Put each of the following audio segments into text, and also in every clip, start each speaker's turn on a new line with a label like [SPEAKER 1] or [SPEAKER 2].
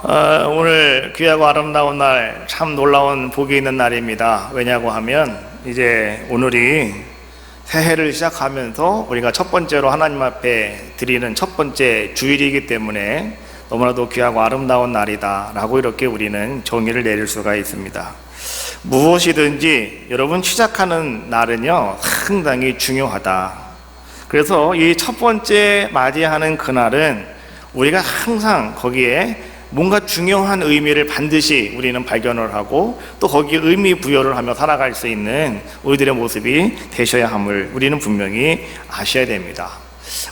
[SPEAKER 1] 오늘 귀하고 아름다운 날, 참 놀라운 복이 있는 날입니다. 왜냐고 하면 이제 오늘이 새해를 시작하면서 우리가 첫 번째로 하나님 앞에 드리는 첫 번째 주일이기 때문에 너무나도 귀하고 아름다운 날이다 라고 이렇게 우리는 정의를 내릴 수가 있습니다. 무엇이든지 여러분 시작하는 날은요 상당히 중요하다. 그래서 이 첫 번째 맞이하는 그날은 우리가 항상 거기에 뭔가 중요한 의미를 반드시 우리는 발견을 하고 또 거기에 의미 부여를 하며 살아갈 수 있는 우리들의 모습이 되셔야 함을 우리는 분명히 아셔야 됩니다.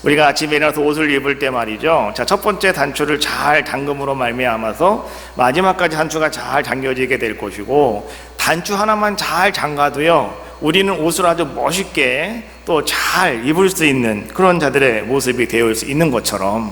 [SPEAKER 1] 우리가 아침에 일어나서 옷을 입을 때 말이죠, 자, 첫 번째 단추를 잘 잠금으로 말미암아서 마지막까지 단추가 잘 잠겨지게 될 것이고, 단추 하나만 잘 잠가도요 우리는 옷을 아주 멋있게 또 잘 입을 수 있는 그런 자들의 모습이 되어 있는 것처럼,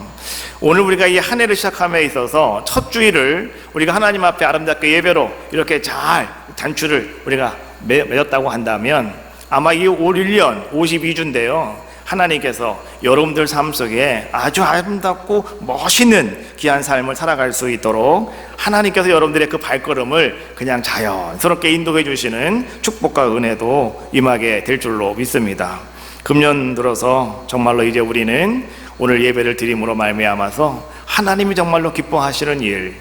[SPEAKER 1] 오늘 우리가 이 한 해를 시작함에 있어서 첫 주일을 우리가 하나님 앞에 아름답게 예배로 이렇게 잘 단추를 우리가 맺었다고 한다면 아마 이 올 1년 52주인데요 하나님께서 여러분들 삶 속에 아주 아름답고 멋있는 귀한 삶을 살아갈 수 있도록 하나님께서 여러분들의 그 발걸음을 그냥 자연스럽게 인도해 주시는 축복과 은혜도 임하게 될 줄로 믿습니다. 금년 들어서 정말로 이제 우리는 오늘 예배를 드림으로 말미암아서 하나님이 정말로 기뻐하시는 일,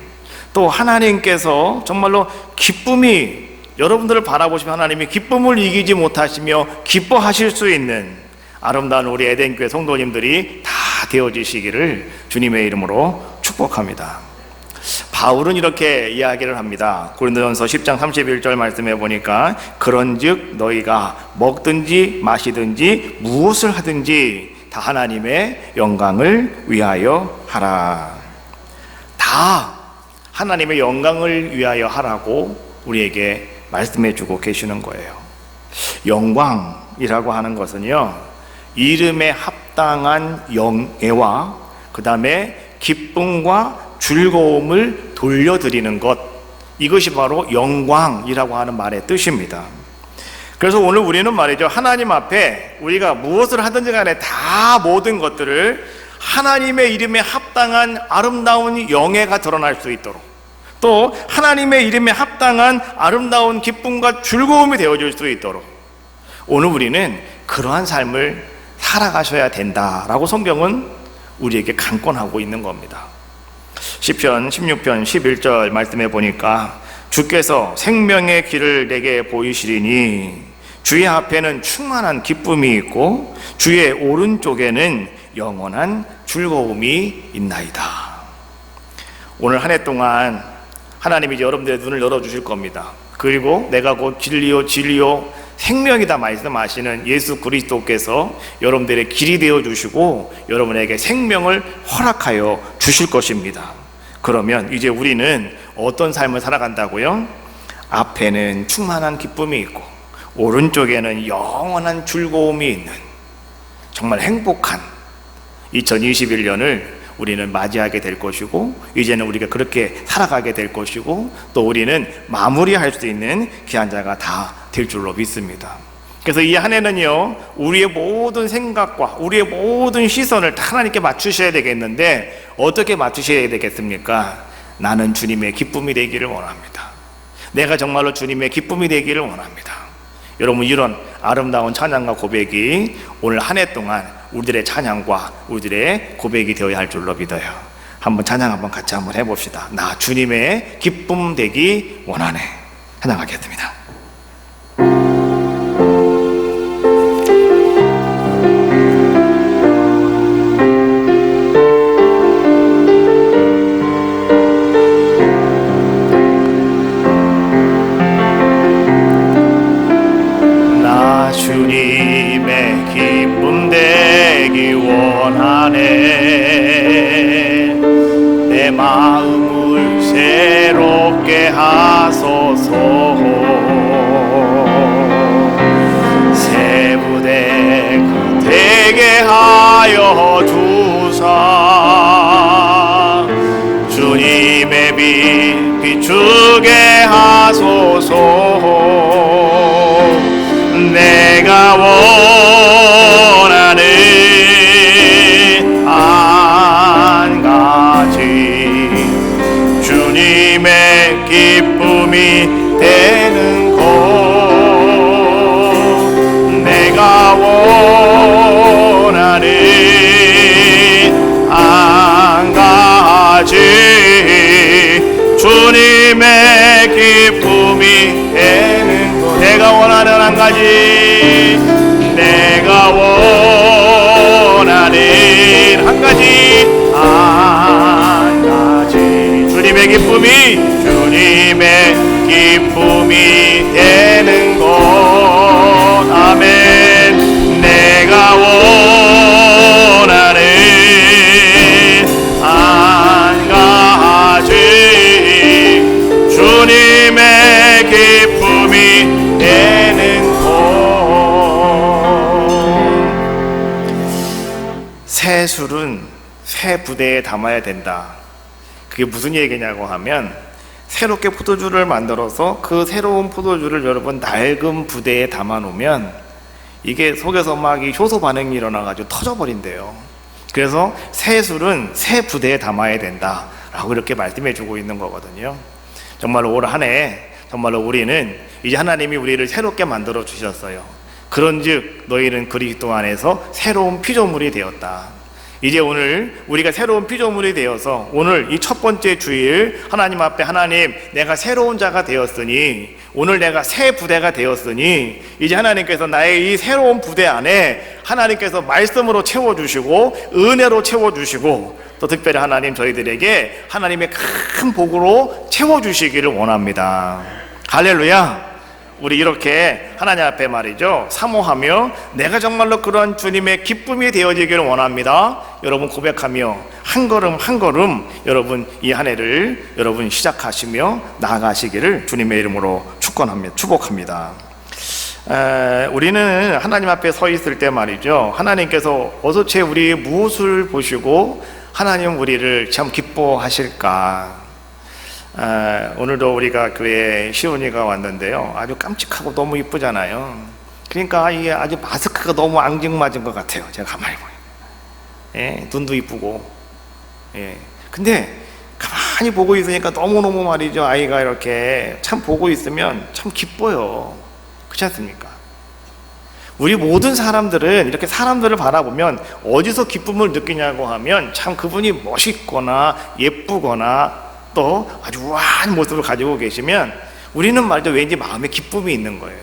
[SPEAKER 1] 또 하나님께서 정말로 기쁨이 여러분들을 바라보시면 하나님이 기쁨을 이기지 못하시며 기뻐하실 수 있는 아름다운 우리 에덴교회 성도님들이 다 되어지시기를 주님의 이름으로 축복합니다. 바울은 이렇게 이야기를 합니다. 고린도전서 10장 31절 말씀해 보니까 그런즉 너희가 먹든지 마시든지 무엇을 하든지 다 하나님의 영광을 위하여 하라. 다 하나님의 영광을 위하여 하라고 우리에게 말씀해 주고 계시는 거예요. 영광이라고 하는 것은요 이름에 합당한 영예와 그 다음에 기쁨과 즐거움을 돌려드리는 것, 이것이 바로 영광이라고 하는 말의 뜻입니다. 그래서 오늘 우리는 말이죠, 하나님 앞에 우리가 무엇을 하든지 간에 다 모든 것들을 하나님의 이름에 합당한 아름다운 영예가 드러날 수 있도록, 또 하나님의 이름에 합당한 아름다운 기쁨과 즐거움이 되어질 수 있도록 오늘 우리는 그러한 삶을 살아가셔야 된다라고 성경은 우리에게 강권하고 있는 겁니다. 시편 16편 11절 말씀해 보니까 주께서 생명의 길을 내게 보이시리니 주의 앞에는 충만한 기쁨이 있고 주의 오른쪽에는 영원한 즐거움이 있나이다. 오늘 한 해 동안 하나님이 여러분들의 눈을 열어주실 겁니다. 그리고 내가 곧 진리요 생명이다 말씀하시는 예수 그리스도께서 여러분들의 길이 되어 주시고 여러분에게 생명을 허락하여 주실 것입니다. 그러면 이제 우리는 어떤 삶을 살아간다고요? 앞에는 충만한 기쁨이 있고 오른쪽에는 영원한 즐거움이 있는 정말 행복한 2021년을 우리는 맞이하게 될 것이고, 이제는 우리가 그렇게 살아가게 될 것이고, 또 우리는 마무리할 수 있는 귀한 자가 다 될 줄로 믿습니다. 그래서 이 한 해는요 우리의 모든 생각과 우리의 모든 시선을 다 하나님께 맞추셔야 되겠는데 어떻게 맞추셔야 되겠습니까? 나는 주님의 기쁨이 되기를 원합니다. 내가 정말로 주님의 기쁨이 되기를 원합니다. 여러분, 이런 아름다운 찬양과 고백이 오늘 한 해 동안 우리들의 찬양과 우리들의 고백이 되어야 할 줄로 믿어요. 한번 찬양 한번 같이 한번 해봅시다. 나 주님의 기쁨 되기 원하네. 찬양하겠습니다. 나 주님의 기쁨 되기 원하네. 내 마음을 새롭게 하소서. 새 부대 되게 하여 주사. 주님의 빛 비추게 하소서. 내가 원하는 한 가지 주님의 기쁨이 되는 곳 내가 원하는 한 가지 주님의 기쁨이 되는 곳 내가 원하는 한 가지 내가 원하는 한 가지 주님의 기쁨이 되는 곳 아멘 내가 원하는 한 가지 주님의 기쁨이 되는 곳 새 술은 새 부대에 담아야 된다. 그게 무슨 얘기냐고 하면 새롭게 포도주를 만들어서 그 새로운 포도주를 여러분 낡은 부대에 담아 놓으면 이게 속에서 막 이 효소 반응이 일어나가지고 터져버린대요. 그래서 새 술은 새 부대에 담아야 된다 라고 이렇게 말씀해 주고 있는 거거든요. 정말로 올 한 해 정말로 우리는 이제 하나님이 우리를 새롭게 만들어 주셨어요. 그런즉 너희는 그리스도 안에서 새로운 피조물이 되었다. 이제 오늘 우리가 새로운 피조물이 되어서 오늘 이 첫 번째 주일 하나님 앞에 하나님 내가 새로운 자가 되었으니 오늘 내가 새 부대가 되었으니 이제 하나님께서 나의 이 새로운 부대 안에 하나님께서 말씀으로 채워주시고 은혜로 채워주시고 또 특별히 하나님 저희들에게 하나님의 큰 복으로 채워주시기를 원합니다. 할렐루야. 우리 이렇게 하나님 앞에 말이죠 사모하며 내가 정말로 그런 주님의 기쁨이 되어지기를 원합니다. 여러분 고백하며 한 걸음 한 걸음 여러분 이 한 해를 여러분 시작하시며 나아가시기를 주님의 이름으로 축복합니다. 우리는 하나님 앞에 서 있을 때 말이죠 하나님께서 어서체 우리 무엇을 보시고 하나님 우리를 참 기뻐하실까. 오늘도 우리가 교회에 시온이가 왔는데요 아주 깜찍하고 너무 이쁘잖아요. 그러니까 이게 아주 마스크가 너무 앙증맞은 것 같아요. 제가 가만히 보니까 눈도 이쁘고 근데 가만히 보고 있으니까 너무너무 말이죠 아이가 이렇게 참 보고 있으면 참 기뻐요. 그렇지 않습니까? 우리 모든 사람들은 이렇게 사람들을 바라보면 어디서 기쁨을 느끼냐고 하면 참 그분이 멋있거나 예쁘거나 또 아주 우아한 모습을 가지고 계시면 우리는 말이죠 왠지 마음에 기쁨이 있는 거예요.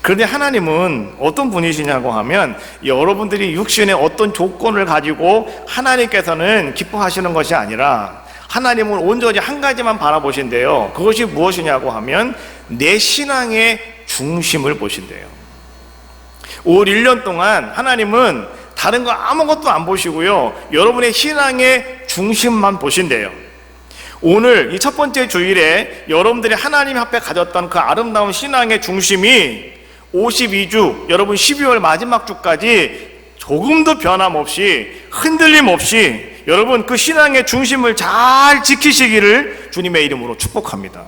[SPEAKER 1] 그런데 하나님은 어떤 분이시냐고 하면 여러분들이 육신의 어떤 조건을 가지고 하나님께서는 기뻐하시는 것이 아니라 하나님은 온전히 한 가지만 바라보신대요. 그것이 무엇이냐고 하면 내 신앙의 중심을 보신대요. 올 1년 동안 하나님은 다른 거 아무것도 안 보시고요 여러분의 신앙의 중심만 보신대요. 오늘 이 첫 번째 주일에 여러분들이 하나님 앞에 가졌던 그 아름다운 신앙의 중심이 52주 여러분 12월 마지막 주까지 조금도 변함없이 흔들림 없이 여러분 그 신앙의 중심을 잘 지키시기를 주님의 이름으로 축복합니다.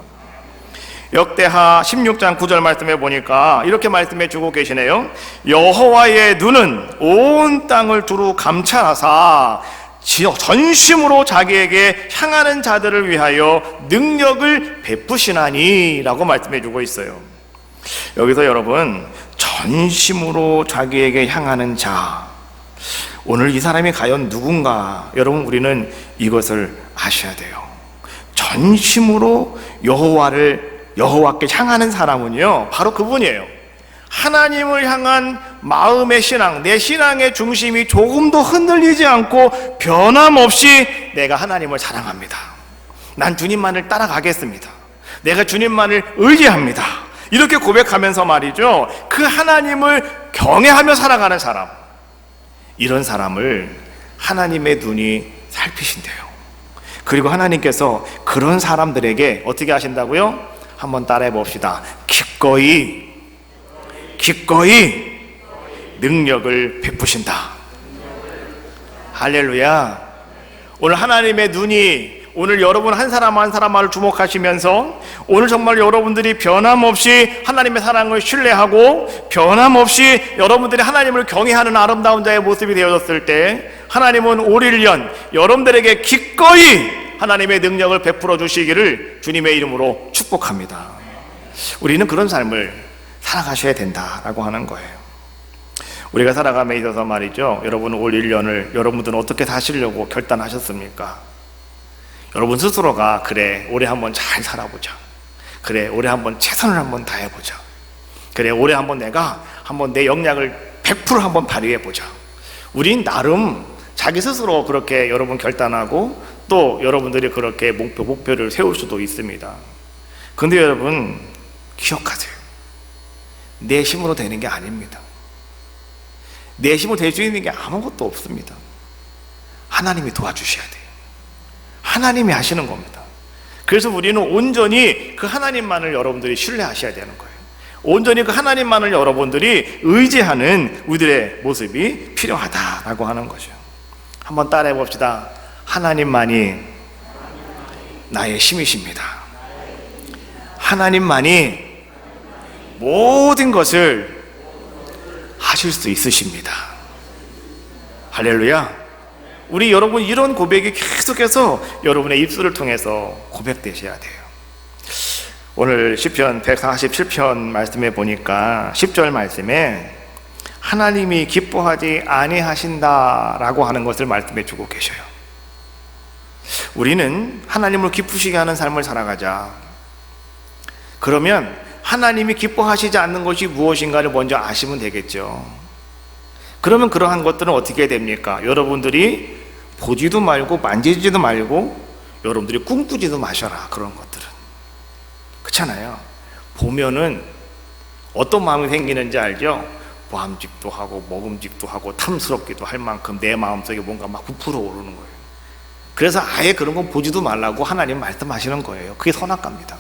[SPEAKER 1] 역대하 16장 9절 말씀해 보니까 이렇게 말씀해 주고 계시네요. 여호와의 눈은 온 땅을 두루 감찰하사 전심으로 자기에게 향하는 자들을 위하여 능력을 베푸시나니 라고 말씀해 주고 있어요. 여기서 여러분 전심으로 자기에게 향하는 자 오늘 이 사람이 과연 누군가 여러분 우리는 이것을 아셔야 돼요. 전심으로 여호와께 향하는 사람은요 바로 그분이에요. 하나님을 향한 마음의 신앙, 내 신앙의 중심이 조금도 흔들리지 않고 변함없이 내가 하나님을 사랑합니다. 난 주님만을 따라가겠습니다. 내가 주님만을 의지합니다. 이렇게 고백하면서 말이죠 그 하나님을 경외하며 살아가는 사람 이런 사람을 하나님의 눈이 살피신대요. 그리고 하나님께서 그런 사람들에게 어떻게 하신다고요? 한번 따라해 봅시다. 기꺼이 능력을 베푸신다. 할렐루야. 오늘 하나님의 눈이 오늘 여러분 한 사람 한 사람을 주목하시면서 오늘 정말 여러분들이 변함없이 하나님의 사랑을 신뢰하고 변함없이 여러분들이 하나님을 경외하는 아름다운 자의 모습이 되어졌을 때 하나님은 올 1년 여러분들에게 기꺼이 하나님의 능력을 베풀어 주시기를 주님의 이름으로 축복합니다. 우리는 그런 삶을 살아가셔야 된다라고 하는 거예요. 우리가 살아감에 있어서 말이죠, 여러분 올 1년을 여러분들은 어떻게 사시려고 결단하셨습니까? 여러분 스스로가 그래 올해 한번 잘 살아보자, 그래 올해 한번 최선을 한번 다해보자, 그래 올해 한번 내가 한번 내 역량을 100% 한번 발휘해보자. 우린 나름 자기 스스로 그렇게 여러분 결단하고 또 여러분들이 그렇게 목표를 세울 수도 있습니다. 근데 여러분 기억하세요. 내 힘으로 되는 게 아닙니다. 내 힘으로 될 수 있는 게 아무것도 없습니다. 하나님이 도와주셔야 돼요. 하나님이 하시는 겁니다. 그래서 우리는 온전히 그 하나님만을 여러분들이 신뢰하셔야 되는 거예요. 온전히 그 하나님만을 여러분들이 의지하는 우리들의 모습이 필요하다라고 하는 거죠. 한번 따라해 봅시다. 하나님만이 나의 힘이십니다. 하나님만이 모든 것을 하실 수 있으십니다. 할렐루야. 우리 여러분 이런 고백이 계속해서 여러분의 입술을 통해서 고백되셔야 돼요. 오늘 시편 147편 말씀에 보니까 10절 말씀에 하나님이 기뻐하지 아니하신다라고 하는 것을 말씀해 주고 계셔요. 우리는 하나님을 기쁘시게 하는 삶을 살아가자. 그러면 하나님이 기뻐하시지 않는 것이 무엇인가를 먼저 아시면 되겠죠. 그러면 그러한 것들은 어떻게 됩니까? 여러분들이 보지도 말고 만지지도 말고 여러분들이 꿈꾸지도 마셔라. 그런 것들은 그렇잖아요. 보면은 어떤 마음이 생기는지 알죠? 보암직도 하고 먹음직도 하고 탐스럽기도 할 만큼 내 마음속에 뭔가 막 부풀어 오르는 거예요. 그래서 아예 그런 건 보지도 말라고 하나님 말씀하시는 거예요. 그게 선악과입니다.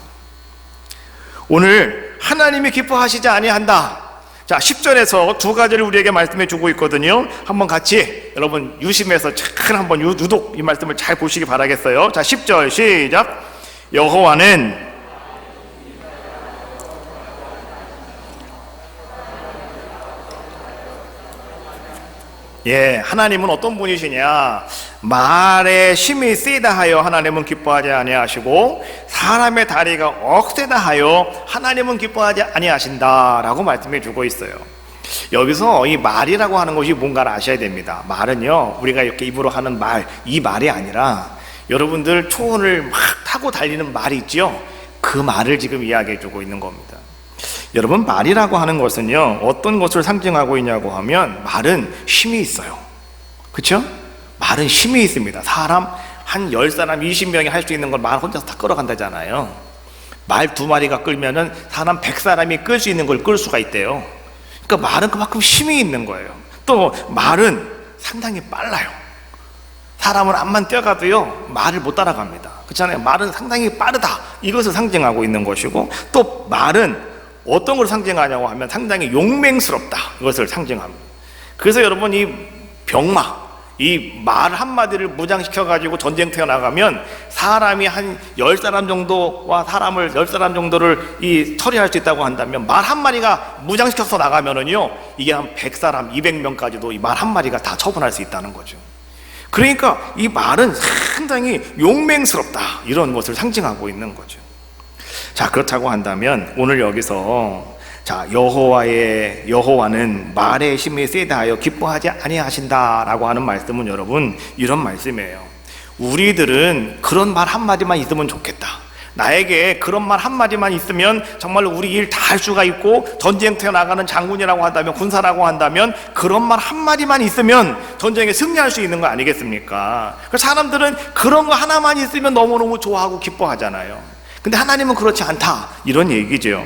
[SPEAKER 1] 오늘 하나님이 기뻐하시지 아니한다. 자, 10절에서 두 가지를 우리에게 말씀해 주고 있거든요. 한번 같이 여러분 유심해서 잘 한번 유독 이 말씀을 잘 보시기 바라겠어요. 자, 10절 시작. 여호와는 하나님은 어떤 분이시냐? 말에 힘이 세다 하여 하나님은 기뻐하지 아니하시고 사람의 다리가 억세다 하여 하나님은 기뻐하지 아니하신다라고 말씀해 주고 있어요. 여기서 이 말이라고 하는 것이 뭔가를 아셔야 됩니다. 말은요, 우리가 이렇게 입으로 하는 말, 이 말이 아니라 여러분들 초원을 막 타고 달리는 말이 있죠? 그 말을 지금 이야기해 주고 있는 겁니다. 여러분, 말이라고 하는 것은요, 어떤 것을 상징하고 있냐고 하면 말은 힘이 있어요. 그렇죠? 말은 힘이 있습니다. 사람 한 10사람 20명이 할 수 있는 걸 말 혼자서 다 끌어간다잖아요. 말 2마리가 끌면은 사람 100사람이 끌 수 있는 걸 끌 수가 있대요. 그러니까 말은 그만큼 힘이 있는 거예요. 또 말은 상당히 빨라요. 사람은 앞만 뛰어가도요 말을 못 따라갑니다. 그렇잖아요. 말은 상당히 빠르다, 이것을 상징하고 있는 것이고, 또 말은 어떤 걸 상징하냐고 하면 상당히 용맹스럽다, 이것을 상징합니다. 그래서 여러분, 이 병마, 이 말 한마디를 무장시켜 가지고 전쟁터에 나가면 사람이 한 10사람 정도와 사람을 10사람 정도를 이 처리할 수 있다고 한다면, 말 한 마리가 무장시켜서 나가면은요, 이게 한 100사람 200명까지도 이 말 한 마리가 다 처분할 수 있다는 거죠. 그러니까 이 말은 상당히 용맹스럽다, 이런 것을 상징하고 있는 거죠. 자, 그렇다고 한다면 오늘 여기서 자, 여호와는 말의 힘이 세다 하여 기뻐하지 아니하신다라고 하는 말씀은 여러분 이런 말씀이에요. 우리들은 그런 말 한마디만 있으면 좋겠다. 나에게 그런 말 한마디만 있으면 정말로 우리 일 다 할 수가 있고, 전쟁터에 나가는 장군이라고 한다면, 군사라고 한다면 그런 말 한마디만 있으면 전쟁에 승리할 수 있는 거 아니겠습니까? 그래서 사람들은 그런 거 하나만 있으면 너무너무 좋아하고 기뻐하잖아요. 근데 하나님은 그렇지 않다, 이런 얘기죠.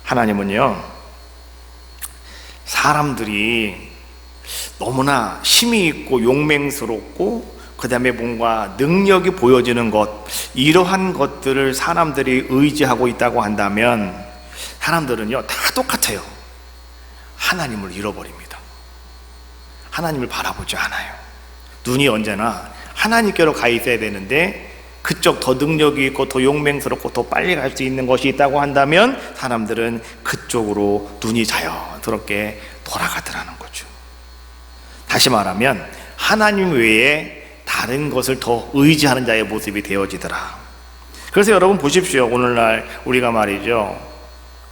[SPEAKER 1] 하나님은요, 사람들이 너무나 힘이 있고 용맹스럽고 그 다음에 뭔가 능력이 보여지는 것, 이러한 것들을 사람들이 의지하고 있다고 한다면 사람들은요 다 똑같아요. 하나님을 잃어버립니다. 하나님을 바라보지 않아요. 눈이 언제나 하나님께로 가 있어야 되는데, 그쪽 더 능력이 있고 더 용맹스럽고 더 빨리 갈 수 있는 것이 있다고 한다면 사람들은 그쪽으로 눈이 자연스럽게 돌아가더라는 거죠. 다시 말하면 하나님 외에 다른 것을 더 의지하는 자의 모습이 되어지더라. 그래서 여러분 보십시오. 오늘날 우리가 말이죠,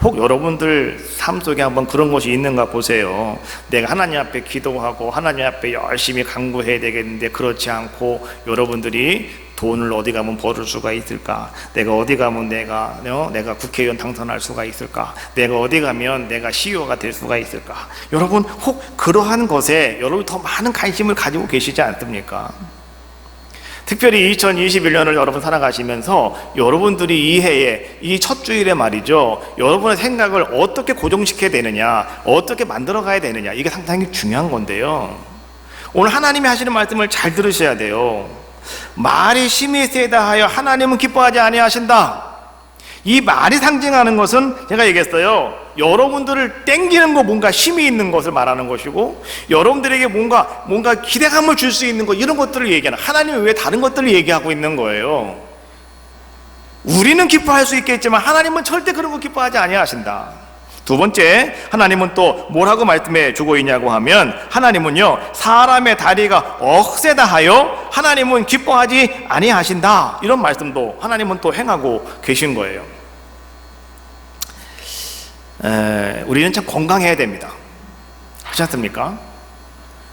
[SPEAKER 1] 혹 여러분들 삶 속에 한번 그런 것이 있는가 보세요. 내가 하나님 앞에 기도하고 하나님 앞에 열심히 간구해야 되겠는데 그렇지 않고 여러분들이 돈을 어디 가면 벌을 수가 있을까? 내가 어디 가면 내가 국회의원 당선할 수가 있을까? 내가 어디 가면 내가 CEO가 될 수가 있을까? 여러분 혹 그러한 것에 여러분 더 많은 관심을 가지고 계시지 않습니까? 특별히 2021년을 여러분 살아가시면서 여러분들이 이 해에 이 첫 주일에 말이죠, 여러분의 생각을 어떻게 고정시켜야 되느냐, 어떻게 만들어 가야 되느냐, 이게 상당히 중요한 건데요. 오늘 하나님이 하시는 말씀을 잘 들으셔야 돼요. 말이 심히 세다 하여 하나님은 기뻐하지 아니하신다. 이 말이 상징하는 것은 제가 얘기했어요. 여러분들을 땡기는 거, 뭔가 힘이 있는 것을 말하는 것이고, 여러분들에게 뭔가 기대감을 줄 수 있는 것, 이런 것들을 얘기하는, 하나님은 왜 다른 것들을 얘기하고 있는 거예요? 우리는 기뻐할 수 있겠지만 하나님은 절대 그런 거 기뻐하지 아니하신다. 두 번째, 하나님은 또 뭐라고 말씀해 주고 있냐고 하면, 하나님은요, 사람의 다리가 억세다 하여 하나님은 기뻐하지 아니하신다. 이런 말씀도 하나님은 또 행하고 계신 거예요. 우리는 참 건강해야 됩니다. 그렇지 않습니까?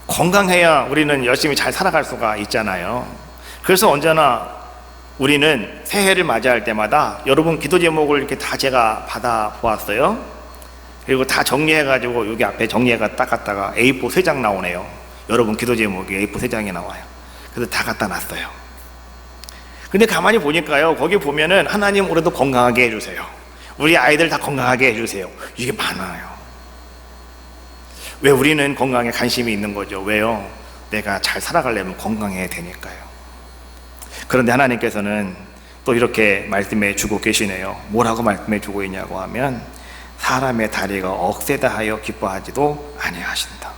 [SPEAKER 1] 건강해야 우리는 열심히 잘 살아갈 수가 있잖아요. 그래서 언제나 우리는 새해를 맞이할 때마다 여러분 기도 제목을 이렇게 다 제가 받아 보았어요. 그리고 다 정리해가지고 여기 앞에 정리해가 딱 갖다가 A4 3장 나오네요. 여러분 기도 제목이 A4 3장이 나와요. 그래서 다 갖다 놨어요. 근데 가만히 보니까요, 거기 보면은 하나님 올해도 건강하게 해주세요, 우리 아이들 다 건강하게 해주세요, 이게 많아요. 왜 우리는 건강에 관심이 있는 거죠? 왜요? 내가 잘 살아가려면 건강해야 되니까요. 그런데 하나님께서는 또 이렇게 말씀해 주고 계시네요. 뭐라고 말씀해 주고 있냐고 하면, 사람의 다리가 억세다 하여 기뻐하지도 아니하신다.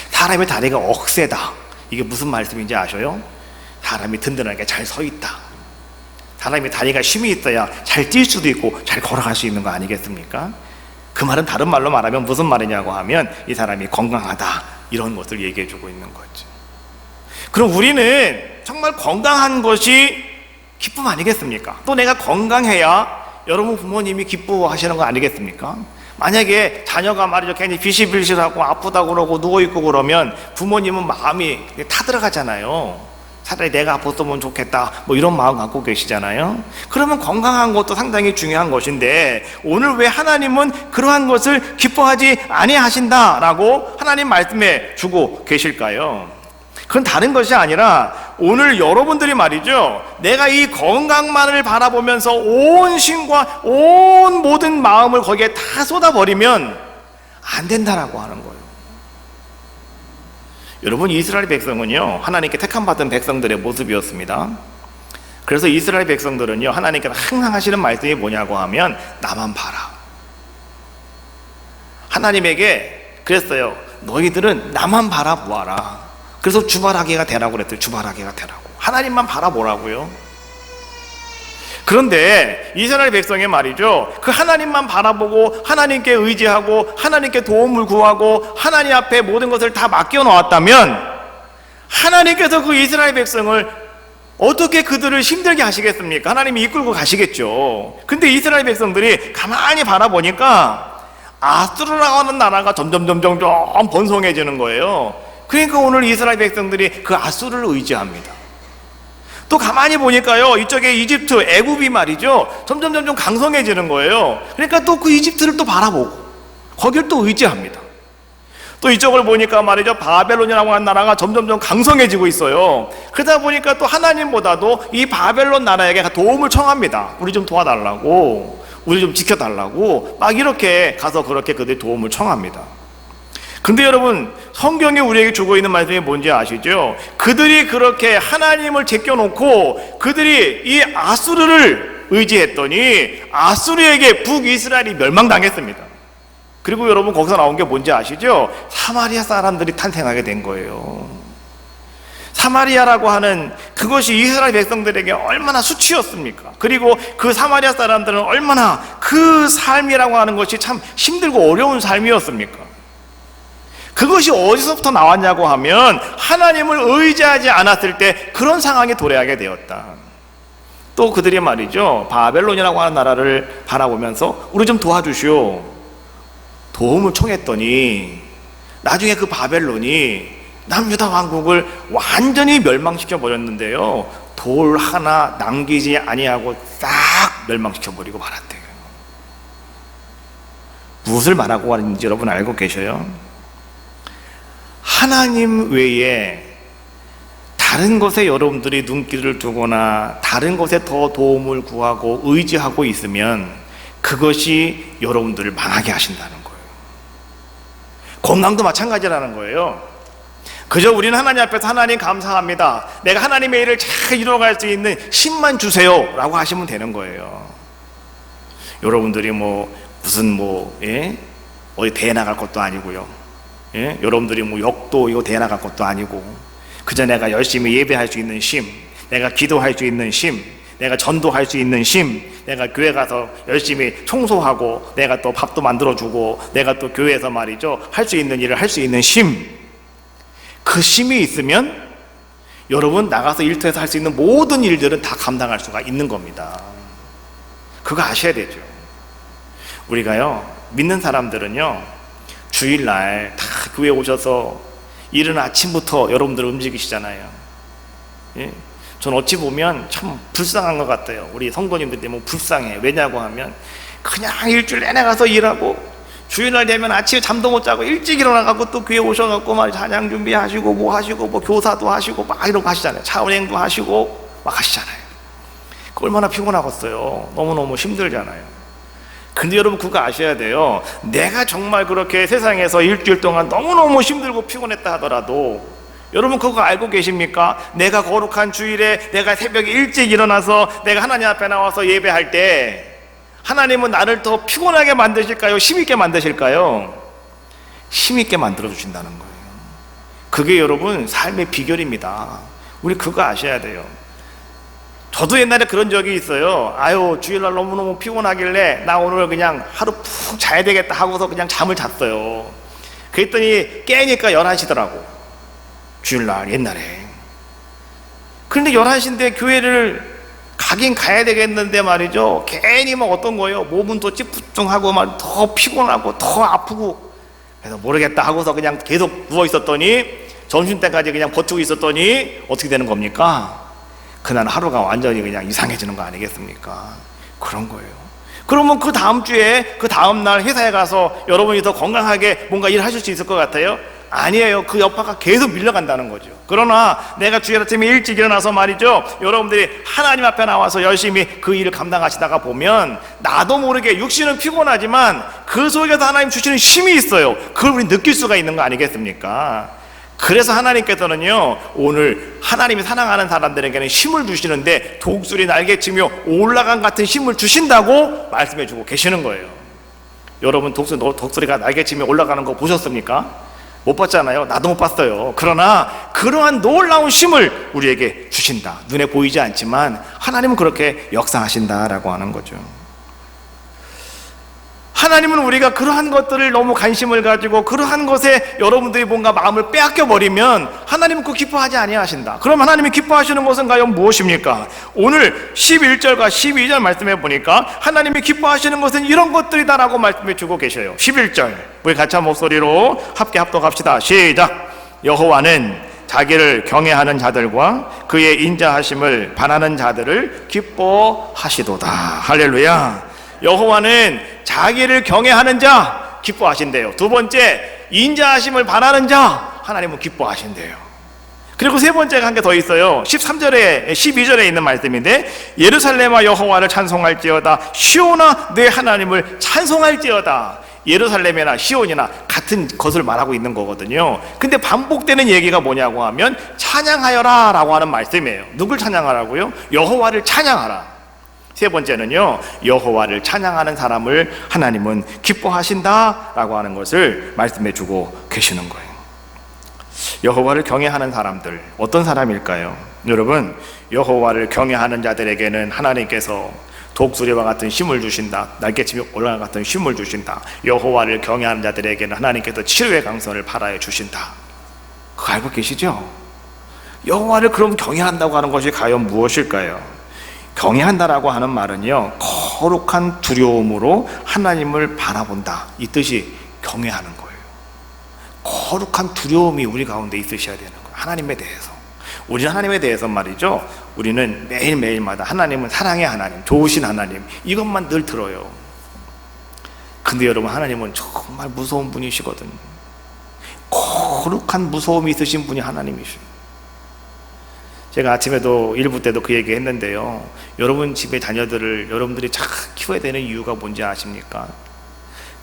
[SPEAKER 1] 사람의 다리가 억세다, 이게 무슨 말씀인지 아셔요? 사람이 든든하게 잘 서 있다. 사람이 다리가 힘이 있어야 잘 뛸 수도 있고 잘 걸어갈 수 있는 거 아니겠습니까? 그 말은 다른 말로 말하면 무슨 말이냐고 하면, 이 사람이 건강하다, 이런 것을 얘기해 주고 있는 거죠. 그럼 우리는 정말 건강한 것이 기쁨 아니겠습니까? 또 내가 건강해야 여러분 부모님이 기뻐하시는 거 아니겠습니까? 만약에 자녀가 말이죠, 괜히 비실비실하고 아프다고 그러고 누워있고 그러면 부모님은 마음이 타들어가잖아요. 차라리 내가 아팠으면 좋겠다, 뭐 이런 마음 갖고 계시잖아요. 그러면 건강한 것도 상당히 중요한 것인데, 오늘 왜 하나님은 그러한 것을 기뻐하지 아니하신다라고 하나님 말씀해 주고 계실까요? 그건 다른 것이 아니라, 오늘 여러분들이 말이죠, 내가 이 건강만을 바라보면서 온心과 온 모든 마음을 거기에 다 쏟아버리면 안 된다라고 하는 거예요. 여러분, 이스라엘 백성은요, 하나님께 택함받은 백성들의 모습이었습니다. 그래서 이스라엘 백성들은요, 하나님께서 항상 하시는 말씀이 뭐냐고 하면, 나만 봐라. 하나님에게 그랬어요. 너희들은 나만 바라보아라. 그래서 주바라기가 되라고 그랬어요. 주바라기가 되라고. 하나님만 바라보라고요. 그런데 이스라엘 백성의 말이죠, 그 하나님만 바라보고 하나님께 의지하고 하나님께 도움을 구하고 하나님 앞에 모든 것을 다 맡겨 놓았다면, 하나님께서 그 이스라엘 백성을 어떻게 그들을 힘들게 하시겠습니까? 하나님이 이끌고 가시겠죠. 근데 이스라엘 백성들이 가만히 바라보니까 아수르라고 하는 나라가 점점 번성해지는 거예요. 그러니까 오늘 이스라엘 백성들이 그 아수르를 의지합니다. 또 가만히 보니까요, 이쪽에 이집트, 애굽이 말이죠, 점점 강성해지는 거예요. 그러니까 또 그 이집트를 또 바라보고 거길 또 의지합니다. 또 이쪽을 보니까 말이죠, 바벨론이라고 하는 나라가 점점 강성해지고 있어요. 그러다 보니까 또 하나님보다도 이 바벨론 나라에게 도움을 청합니다. 우리 좀 도와달라고, 우리 좀 지켜달라고, 막 이렇게 가서 그렇게 그들이 도움을 청합니다. 근데 여러분, 성경이 우리에게 주고 있는 말씀이 뭔지 아시죠? 그들이 그렇게 하나님을 제껴놓고 그들이 이 아수르를 의지했더니 아수르에게 북이스라엘이 멸망당했습니다. 그리고 여러분, 거기서 나온 게 뭔지 아시죠? 사마리아 사람들이 탄생하게 된 거예요. 사마리아라고 하는 그것이 이스라엘 백성들에게 얼마나 수치였습니까? 그리고 그 사마리아 사람들은 얼마나 그 삶이라고 하는 것이 참 힘들고 어려운 삶이었습니까? 그것이 어디서부터 나왔냐고 하면 하나님을 의지하지 않았을 때 그런 상황에 도래하게 되었다. 또 그들이 말이죠, 바벨론이라고 하는 나라를 바라보면서 우리 좀 도와주시오, 도움을 청했더니 나중에 그 바벨론이 남유다 왕국을 완전히 멸망시켜 버렸는데요, 돌 하나 남기지 아니하고 싹 멸망시켜 버리고 말았대요. 무엇을 말하고 하는지 여러분 알고 계셔요? 하나님 외에 다른 것에 여러분들이 눈길을 두거나 다른 것에 더 도움을 구하고 의지하고 있으면 그것이 여러분들을 망하게 하신다는 거예요. 건강도 마찬가지라는 거예요. 그저 우리는 하나님 앞에서 하나님 감사합니다, 내가 하나님의 일을 잘 이루어갈 수 있는 힘만 주세요 라고 하시면 되는 거예요. 여러분들이 무슨 어디 대회 나갈 것도 아니고요, 여러분들이 역도 이거 대회 나갈 것도 아니고, 그저 내가 열심히 예배할 수 있는 심, 내가 기도할 수 있는 심, 내가 전도할 수 있는 심, 내가 교회 가서 열심히 청소하고 내가 또 밥도 만들어주고 내가 또 교회에서 말이죠 할 수 있는 일을 할 수 있는 심, 그 심이 있으면 여러분 나가서 일터에서 할 수 있는 모든 일들은 다 감당할 수가 있는 겁니다. 그거 아셔야 되죠. 우리가요, 믿는 사람들은요, 주일날 다 교회 오셔서 이른 아침부터 여러분들 움직이시잖아요. 전 어찌 보면 참 불쌍한 것 같아요. 우리 성도님들 때문에 불쌍해. 왜냐고 하면 그냥 일주일 내내 가서 일하고 주일날 되면 아침에 잠도 못 자고 일찍 일어나가고 또 교회 오셔갖고 막 찬양 준비하시고 뭐 하시고 뭐 교사도 하시고 막 이러고 하시잖아요. 차은행도 하시고 막 하시잖아요. 그 얼마나 피곤하겠어요. 너무너무 힘들잖아요. 근데 여러분 그거 아셔야 돼요. 내가 정말 그렇게 세상에서 일주일 동안 너무너무 힘들고 피곤했다 하더라도 여러분 그거 알고 계십니까? 내가 거룩한 주일에 내가 새벽에 일찍 일어나서 내가 하나님 앞에 나와서 예배할 때 하나님은 나를 더 피곤하게 만드실까요? 힘있게 만드실까요? 힘있게 만들어 주신다는 거예요. 그게 여러분 삶의 비결입니다. 우리 그거 아셔야 돼요. 저도 옛날에 그런 적이 있어요. 아유, 주일날 너무너무 피곤하길래 나 오늘 그냥 하루 푹 자야 되겠다 하고서 그냥 잠을 잤어요. 그랬더니 깨니까 11시더라고. 주일날 옛날에. 그런데 11시인데 교회를 가긴 가야 되겠는데 말이죠, 괜히 막 어떤 거예요, 몸은 또 찌뿌둥하고 막 더 피곤하고 더 아프고, 그래서 모르겠다 하고서 그냥 계속 누워 있었더니 점심때까지 그냥 버티고 있었더니 어떻게 되는 겁니까? 그날 하루가 완전히 그냥 이상해지는 거 아니겠습니까? 그런 거예요. 그러면 그 다음 주에 그 다음 날 회사에 가서 여러분이 더 건강하게 뭔가 일을 하실 수 있을 것 같아요? 아니에요. 그 여파가 계속 밀려간다는 거죠. 그러나 내가 주일 아침에 일찍 일어나서 말이죠, 여러분들이 하나님 앞에 나와서 열심히 그 일을 감당하시다가 보면 나도 모르게 육신은 피곤하지만 그 속에서 하나님 주시는 힘이 있어요. 그걸 우리 느낄 수가 있는 거 아니겠습니까? 그래서 하나님께서는요, 오늘 하나님이 사랑하는 사람들에게는 힘을 주시는데 독수리 날개치며 올라간 같은 힘을 주신다고 말씀해 주고 계시는 거예요. 여러분 독수리가 날개치며 올라가는 거 보셨습니까? 못 봤잖아요. 나도 못 봤어요. 그러나 그러한 놀라운 힘을 우리에게 주신다. 눈에 보이지 않지만 하나님은 그렇게 역사하신다라고 하는 거죠. 하나님은 우리가 그러한 것들을 너무 관심을 가지고 그러한 것에 여러분들이 뭔가 마음을 빼앗겨 버리면 하나님은 그 기뻐하지 아니하신다. 그럼 하나님이 기뻐하시는 것은 과연 무엇입니까? 오늘 11절과 12절 말씀해 보니까 하나님이 기뻐하시는 것은 이런 것들이다라고 말씀해 주고 계셔요. 11절 우리 같이 한 목소리로 함께 합독합시다. 시작. 여호와는 자기를 경외하는 자들과 그의 인자하심을 바라는 자들을 기뻐하시도다. 할렐루야. 여호와는 자기를 경외하는 자 기뻐하신대요. 두 번째, 인자하심을 바라는 자 하나님은 기뻐하신대요. 그리고 세 번째가 한 개 더 있어요. 13절에 12절에 있는 말씀인데, 예루살렘아 여호와를 찬송할지어다, 시온아 내 하나님을 찬송할지어다. 예루살렘이나 시온이나 같은 것을 말하고 있는 거거든요. 근데 반복되는 얘기가 뭐냐고 하면 찬양하여라 라고 하는 말씀이에요. 누굴 찬양하라고요? 여호와를 찬양하라. 세 번째는요, 여호와를 찬양하는 사람을 하나님은 기뻐하신다라고 하는 것을 말씀해 주고 계시는 거예요. 여호와를 경외하는 사람들, 어떤 사람일까요? 여러분, 여호와를 경외하는 자들에게는 하나님께서 독수리와 같은 힘을 주신다. 날개치며 올라간 같은 힘을 주신다. 여호와를 경외하는 자들에게는 하나님께서 치료의 강선을 발하여 주신다. 그거 알고 계시죠? 여호와를 그럼 경외한다고 하는 것이 과연 무엇일까요? 경외한다라고 하는 말은요, 거룩한 두려움으로 하나님을 바라본다, 이 뜻이 경외하는 거예요. 거룩한 두려움이 우리 가운데 있으셔야 되는 거예요. 하나님에 대해서. 우리 하나님에 대해서 말이죠, 우리는 매일매일마다 하나님은 사랑의 하나님, 좋으신 하나님, 이것만 늘 들어요. 근데 여러분, 하나님은 정말 무서운 분이시거든요. 거룩한 무서움이 있으신 분이 하나님이시죠. 제가 아침에도 일부 때도 그 얘기 했는데요, 여러분 집의 자녀들을 여러분들이 잘 키워야 되는 이유가 뭔지 아십니까?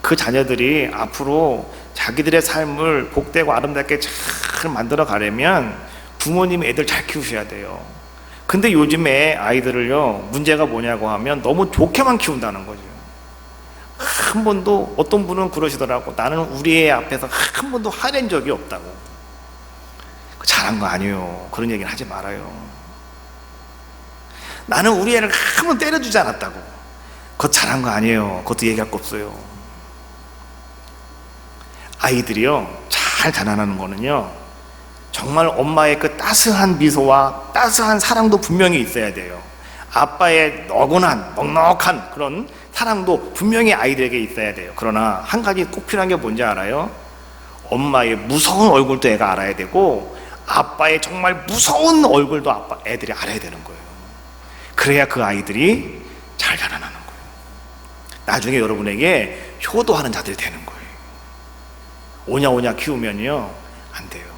[SPEAKER 1] 그 자녀들이 앞으로 자기들의 삶을 복되고 아름답게 잘 만들어 가려면 부모님이 애들 잘 키우셔야 돼요. 근데 요즘에 아이들을요, 문제가 뭐냐고 하면 너무 좋게만 키운다는 거죠. 한 번도, 어떤 분은 그러시더라고, 나는 우리 애 앞에서 한 번도 화낸 적이 없다고. 잘한 거 아니에요. 그런 얘기는 하지 말아요. 나는 우리 애를 한 번 때려주지 않았다고. 그거 잘한 거 아니에요. 그것도 얘기할 거 없어요. 아이들이요, 잘 자라나는 거는요, 정말 엄마의 그 따스한 미소와 따스한 사랑도 분명히 있어야 돼요. 아빠의 너근한, 넉넉한 그런 사랑도 분명히 아이들에게 있어야 돼요. 그러나 한 가지 꼭 필요한 게 뭔지 알아요? 엄마의 무서운 얼굴도 애가 알아야 되고, 아빠의 정말 무서운 얼굴도 애들이 알아야 되는 거예요. 그래야 그 아이들이 잘 자라나는 거예요. 나중에 여러분에게 효도하는 자들이 되는 거예요. 오냐오냐 키우면요, 안 돼요.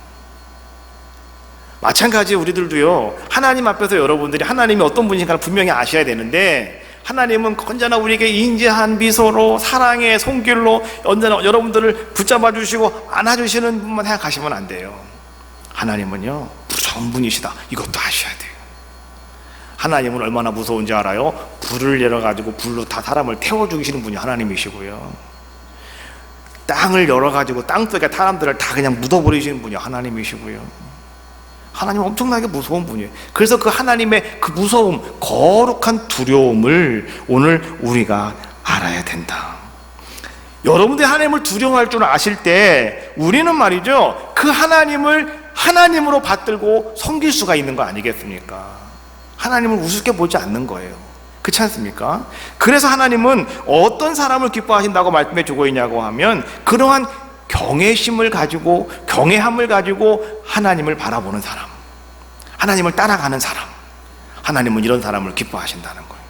[SPEAKER 1] 마찬가지 우리들도요, 하나님 앞에서 여러분들이 하나님이 어떤 분이신가를 분명히 아셔야 되는데, 하나님은 언제나 우리에게 인자한 미소로 사랑의 손길로 언제나 여러분들을 붙잡아 주시고 안아주시는 분만 생각하시면 안 돼요. 하나님은요, 무서운 분이시다, 이것도 아셔야 돼요. 하나님은 얼마나 무서운지 알아요? 불을 열어가지고 불로 다 사람을 태워 죽이시는 분이 하나님이시고요, 땅을 열어가지고 땅속에 사람들을 다 그냥 묻어버리시는 분이 하나님이시고요. 하나님은 엄청나게 무서운 분이에요. 그래서 그 하나님의 그 무서움, 거룩한 두려움을 오늘 우리가 알아야 된다. 여러분들이 하나님을 두려워할 줄 아실 때 우리는 말이죠, 그 하나님을 하나님으로 받들고 섬길 수가 있는 거 아니겠습니까? 하나님을 우습게 보지 않는 거예요. 그렇지 않습니까? 그래서 하나님은 어떤 사람을 기뻐하신다고 말씀해 주고 있냐고 하면, 그러한 경외심을 가지고, 경외함을 가지고 하나님을 바라보는 사람, 하나님을 따라가는 사람, 하나님은 이런 사람을 기뻐하신다는 거예요.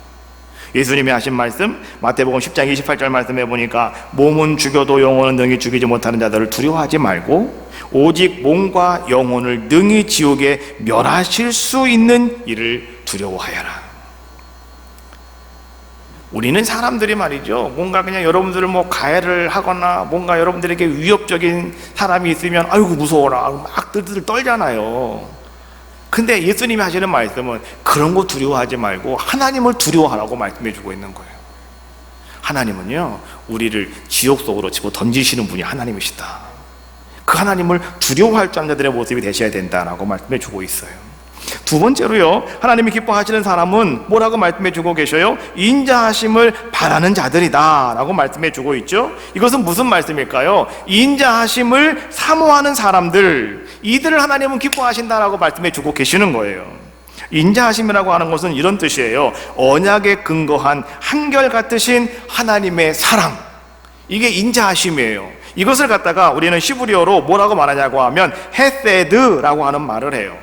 [SPEAKER 1] 예수님이 하신 말씀, 마태복음 10장 28절 말씀해 보니까, 몸은 죽여도 영혼은 능히 죽이지 못하는 자들을 두려워하지 말고 오직 몸과 영혼을 능히 지옥에 멸하실 수 있는 이를 두려워하여라. 우리는 사람들이 말이죠, 뭔가 그냥 여러분들을 뭐 가해를 하거나 뭔가 여러분들에게 위협적인 사람이 있으면 아이고 무서워라 막 들들 떨잖아요. 근데 예수님이 하시는 말씀은 그런 거 두려워하지 말고 하나님을 두려워하라고 말씀해 주고 있는 거예요. 하나님은요, 우리를 지옥 속으로 집어 던지시는 분이 하나님이시다. 그 하나님을 두려워할 자들의 모습이 되셔야 된다라고 말씀해 주고 있어요. 두 번째로요, 하나님이 기뻐하시는 사람은 뭐라고 말씀해 주고 계셔요? 인자하심을 바라는 자들이다 라고 말씀해 주고 있죠. 이것은 무슨 말씀일까요? 인자하심을 사모하는 사람들, 이들을 하나님은 기뻐하신다라고 말씀해 주고 계시는 거예요. 인자하심이라고 하는 것은 이런 뜻이에요. 언약에 근거한 한결같으신 하나님의 사랑, 이게 인자하심이에요. 이것을 갖다가 우리는 시브리어로 뭐라고 말하냐고 하면 헤세드라고 하는 말을 해요.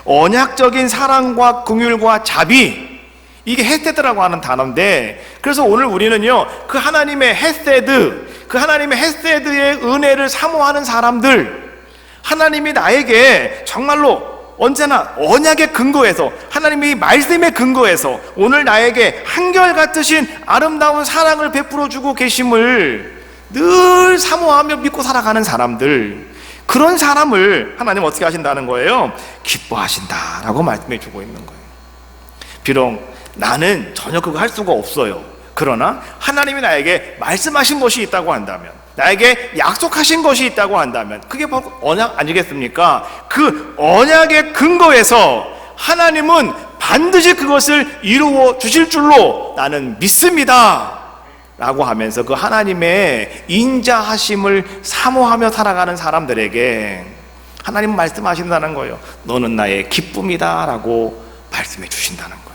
[SPEAKER 1] 언약적인 사랑과 긍휼과 자비, 이게 헤세드라고 하는 단어인데, 그래서 오늘 우리는요, 그 하나님의 헤세드, 그 하나님의 헤세드의 은혜를 사모하는 사람들, 하나님이 나에게 정말로 언제나 언약의 근거에서, 하나님이 말씀의 근거에서 오늘 나에게 한결같으신 아름다운 사랑을 베풀어 주고 계심을 늘 사모하며 믿고 살아가는 사람들, 그런 사람을 하나님 어떻게 하신다는 거예요? 기뻐하신다라고 말씀해 주고 있는 거예요. 비록 나는 전혀 그거 할 수가 없어요. 그러나 하나님이 나에게 말씀하신 것이 있다고 한다면, 나에게 약속하신 것이 있다고 한다면, 그게 바로 언약 아니겠습니까? 그 언약의 근거에서 하나님은 반드시 그것을 이루어 주실 줄로 나는 믿습니다 라고 하면서 그 하나님의 인자하심을 사모하며 살아가는 사람들에게 하나님 말씀하신다는 거예요. 너는 나의 기쁨이다 라고 말씀해 주신다는 거죠.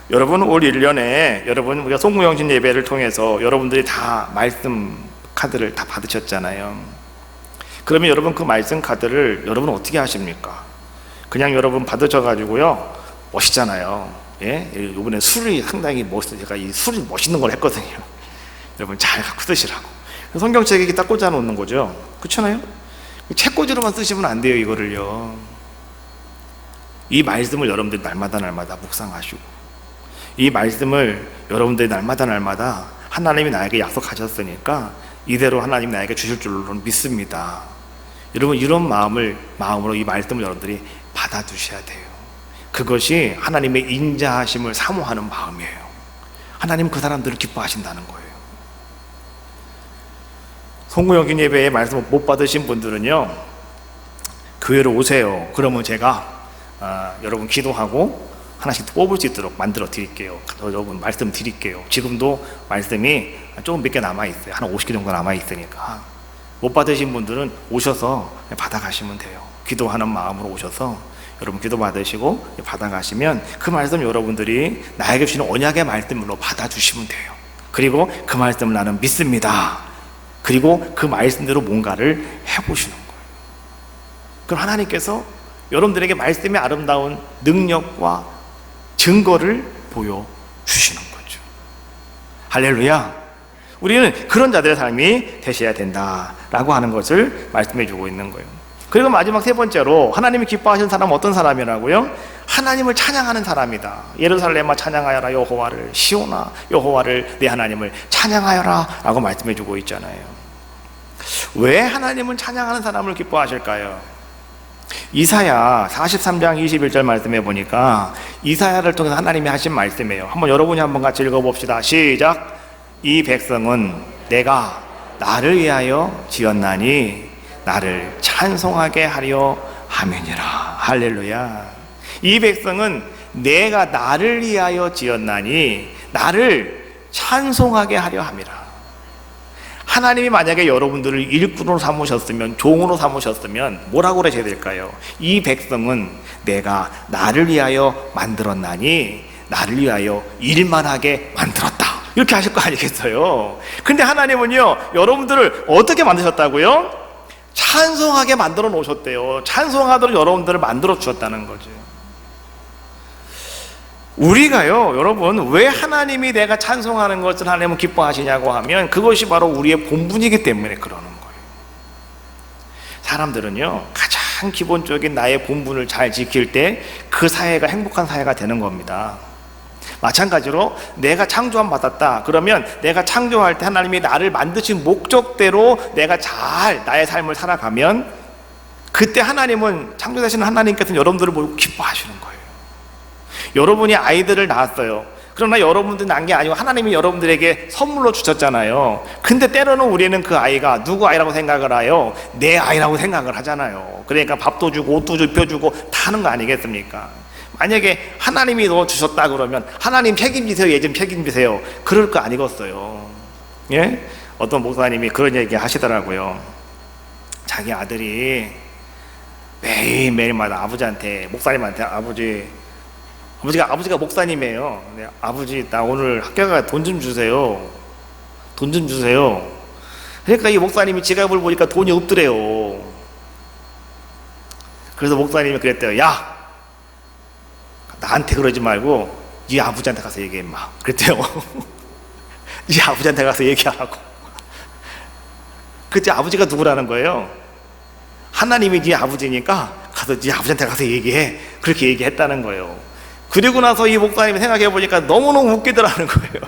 [SPEAKER 1] 여러분, 올 1년에 여러분 우리가 송구영신 예배를 통해서 여러분들이 다 말씀 카드를 다 받으셨잖아요. 그러면 여러분 그 말씀 카드를 여러분 어떻게 하십니까? 그냥 여러분 받으셔가지고요 멋있잖아요. 예? 이번에 술이 상당히 제가 이 술이 멋있는 걸 했거든요. 여러분 잘 갖고 쓰시라고 성경책에 이렇게 딱 꽂아 놓는 거죠. 그렇잖아요? 책꽂이로만 쓰시면 안 돼요. 이거를요, 이 말씀을 여러분들이 날마다 묵상하시고, 이 말씀을 여러분들이 날마다 하나님이 나에게 약속하셨으니까 이대로 하나님 나에게 주실 줄로 믿습니다. 여러분 이런 마음으로 이 말씀을 여러분들이 받아두셔야 돼요. 그것이 하나님의 인자하심을 사모하는 마음이에요. 하나님 그 사람들을 기뻐하신다는 거예요. 송구영신 예배에 말씀을 못 받으신 분들은요 교회로 오세요. 그러면 제가 여러분 기도하고 하나씩 뽑을 수 있도록 만들어 드릴게요. 여러분 말씀 드릴게요. 지금도 말씀이 조금 몇 개 남아있어요. 한 50개 정도 남아있으니까 못 받으신 분들은 오셔서 받아가시면 돼요. 기도하는 마음으로 오셔서 여러분 기도 받으시고 받아가시면 그 말씀 여러분들이 나에게 주시는 언약의 말씀으로 받아주시면 돼요. 그리고 그 말씀을 나는 믿습니다. 그리고 그 말씀대로 뭔가를 해보시는 거예요. 그럼 하나님께서 여러분들에게 말씀의 아름다운 능력과 증거를 보여주시는 거죠. 할렐루야. 우리는 그런 자들의 삶이 되셔야 된다라고 하는 것을 말씀해 주고 있는 거예요. 그리고 마지막 세 번째로 하나님이 기뻐하시는 사람은 어떤 사람이라고요? 하나님을 찬양하는 사람이다. 예루살렘아 찬양하여라 여호와를, 시온아 여호와를 내 하나님을 찬양하여라 라고 말씀해 주고 있잖아요. 왜 하나님은 찬양하는 사람을 기뻐하실까요? 이사야 43장 21절 말씀해 보니까 이사야를 통해서 하나님이 하신 말씀이에요. 한번 여러분이 한번 같이 읽어봅시다. 시작. 이 백성은 내가 나를 위하여 지었나니 나를 찬송하게 하려 함이니라. 할렐루야. 이 백성은 내가 나를 위하여 지었나니 나를 찬송하게 하려 함이라. 하나님이 만약에 여러분들을 일꾼으로 삼으셨으면, 종으로 삼으셨으면 뭐라고 그러셔야 될까요? 이 백성은 내가 나를 위하여 만들었나니 나를 위하여 일만 하게 만들었다. 이렇게 하실 거 아니겠어요? 근데 하나님은요 여러분들을 어떻게 만드셨다고요? 찬송하게 만들어 놓으셨대요. 찬송하도록 여러분들을 만들어 주셨다는 거죠. 우리가요 여러분 왜 하나님이 내가 찬송하는 것을 하나님은 기뻐하시냐고 하면 그것이 바로 우리의 본분이기 때문에 그러는 거예요. 사람들은요 가장 기본적인 나의 본분을 잘 지킬 때 그 사회가 행복한 사회가 되는 겁니다. 마찬가지로 내가 창조함 받았다 그러면 내가 창조할 때 하나님이 나를 만드신 목적대로 내가 잘 나의 삶을 살아가면 그때 하나님은, 창조되시는 하나님께서는 여러분들을 보고 기뻐하시는 거예요. 여러분이 아이들을 낳았어요. 그러나 여러분들 낳은 게 아니고 하나님이 여러분들에게 선물로 주셨잖아요. 근데 때로는 우리는 그 아이가 누구 아이라고 생각을 해요? 내 아이라고 생각을 하잖아요. 그러니까 밥도 주고 옷도 입혀주고 다 하는 거 아니겠습니까? 만약에 하나님이 넣어주셨다 그러면 하나님 책임지세요, 얘 좀 책임지세요, 그럴 거 아니겠어요. 예? 어떤 목사님이 그런 얘기 하시더라고요. 자기 아들이 매일마다 아버지한테, 목사님한테 아버지가 목사님이에요. 근데 아버지 나 오늘 학교 가 돈 좀 주세요. 돈 좀 주세요. 그러니까 이 목사님이 지갑을 보니까 돈이 없더래요. 그래서 목사님이 그랬대요. 야, 나한테 그러지 말고 네 아버지한테 가서 얘기해 마. 그랬대요. 네 아버지한테 가서 얘기하라고. 그때 아버지가 누구라는 거예요? 하나님이 네 아버지니까 가서 네 아버지한테 가서 얘기해. 그렇게 얘기했다는 거예요. 그리고 나서 이 목사님이 생각해 보니까 너무너무 웃기더라는 거예요.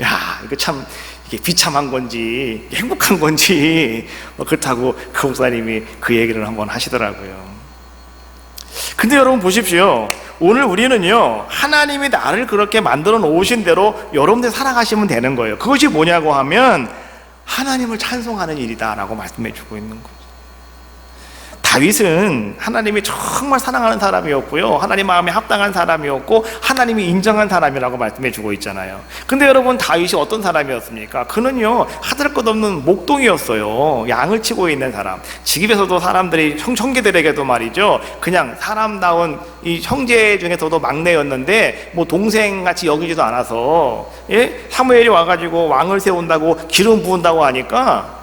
[SPEAKER 1] 야, 이거 참 이게 비참한 건지 행복한 건지 그렇다고 그 목사님이 그 얘기를 한번 하시더라고요. 근데 여러분 보십시오. 오늘 우리는요 하나님이 나를 그렇게 만들어 놓으신 대로 여러분들 살아가시면 되는 거예요. 그것이 뭐냐고 하면 하나님을 찬송하는 일이다 라고 말씀해 주고 있는 거죠. 다윗은 하나님이 정말 사랑하는 사람이었고요, 하나님 마음에 합당한 사람이었고 하나님이 인정한 사람이라고 말씀해 주고 있잖아요. 근데 여러분, 다윗이 어떤 사람이었습니까? 그는요 하늘것없는 목동이었어요. 양을 치고 있는 사람. 지금에서도 사람들이 형제들에게도 말이죠, 그냥 사람다운 이 형제 중에서도 막내였는데 뭐 동생같이 여기지도 않아서, 사무엘이 와가지고 왕을 세운다고 기름 부은다고 하니까